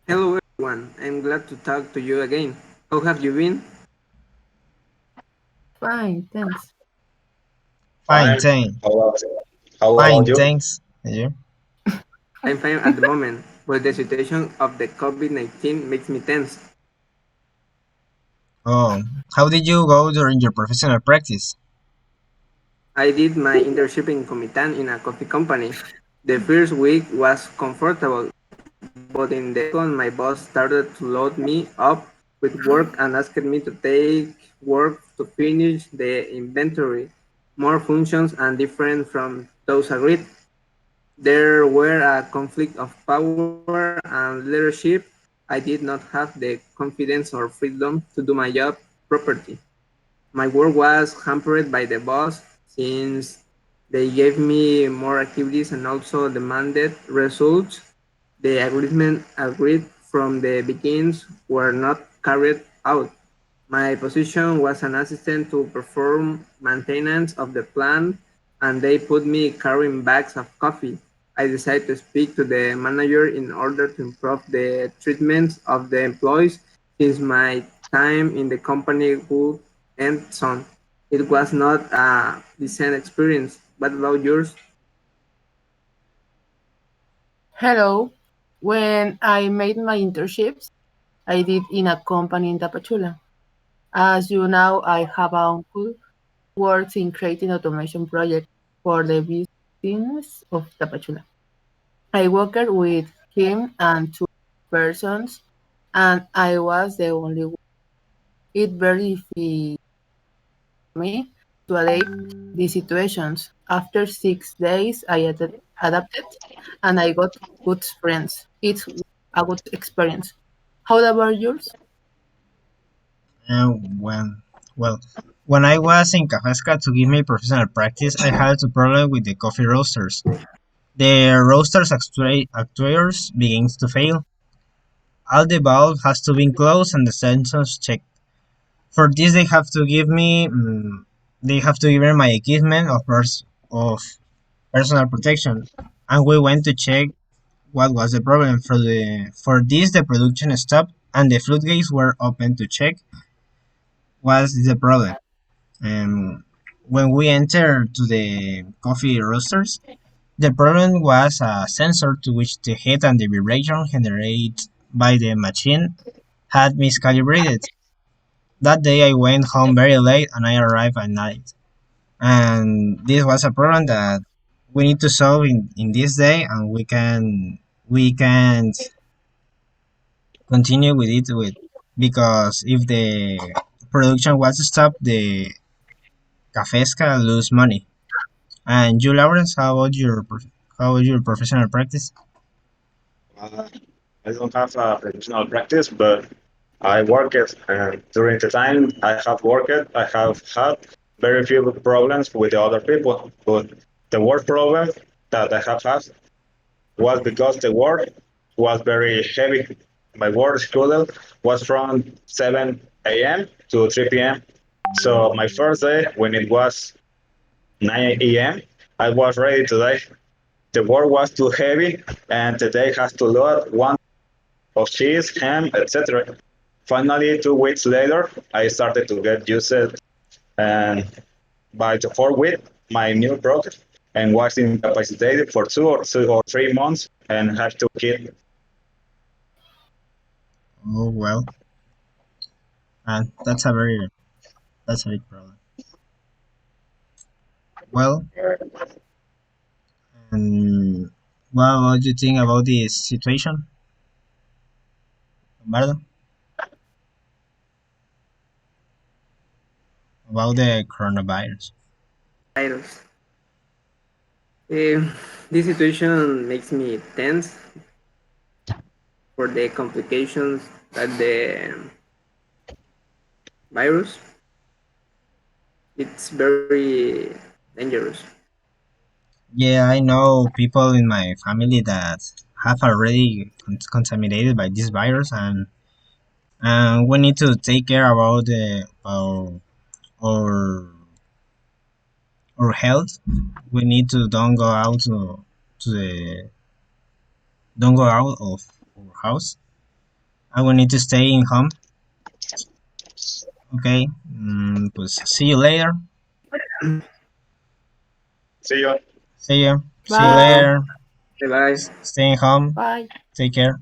Hello everyone, I'm glad to talk to you again. How have you been? Fine, thanks. Fine, Fine. thanks. How about Fine, you? thanks. And you? I'm fine at the moment, but the situation of the COVID-19 makes me tense. Oh, how did you go during your professional practice? I did my internship in Comitan in a coffee company. The first week was comfortable, but in the second my boss started to load me up with work and asked me to take work to finish the inventory, more functions and different from those agreed. There were a conflict of power and leadership. I did not have the confidence or freedom to do my job properly. My work was hampered by the boss since they gave me more activities and also demanded results. The agreement agreed from the beginning were not carried out. My position was an assistant to perform maintenance of the plant, and they put me carrying bags of coffee. I decided to speak to the manager in order to improve the treatment of the employees since my time in the company would end soon. It was not a decent experience. What about yours? Hello. When I made my internships, I did in a company in Tapachula. As you know, I have an uncle who works in creating automation projects for the business of Tapachula. I worked with him and two persons, and I was the only one. It very difficult for me to adapt these situations. After 6 days, I adapted and I got good friends. It's a good experience. How about yours? And well, when I was in Cafesca to give me professional practice, I had a problem with the coffee roasters. The roasters actuators begins to fail. All the valve has to be closed and the sensors checked. For this, they have to give me my equipment of personal protection, and we went to check what was the problem. For this, the production stopped and the floodgates were open to check what's the problem. When we entered to the coffee roasters, the problem was a sensor to which the heat and the vibration generated by the machine had miscalibrated. That day I went home very late and I arrived at night. And this was a problem that we need to solve in this day, and we can continue with it with, because if the production was stopped, the Cafesca lose money. And you, Lawrence, how about your professional practice? Uh, I don't have a professional practice, but I work it. And during the time I have worked, I have had very few problems with the other people. But the worst problem that I have had was because the work was very heavy. My work schedule was from 7 a.m. to 3 p.m. So my first day, when it was 9 a.m., I was ready to die. The work was too heavy, and the day has to load one of cheese, ham, etc. Finally, 2 weeks later, I started to get used to it, and by the fourth week, my new broke and was incapacitated for 2 or 3 months and had to quit. Oh well, and that's a big problem. Well, and what do you think about this situation, Lombardo? About the coronavirus? Virus. Eh, this situation makes me tense for the complications that the virus. It's very dangerous. Yeah, I know people in my family that have already contaminated by this virus, and we need to take care about our our health. We need to to the don't go out of our house, I will need to stay in home. Okay, pues see you later. See you. See you. See you Bye. later. Bye bye. Stay in home. Bye. Take care.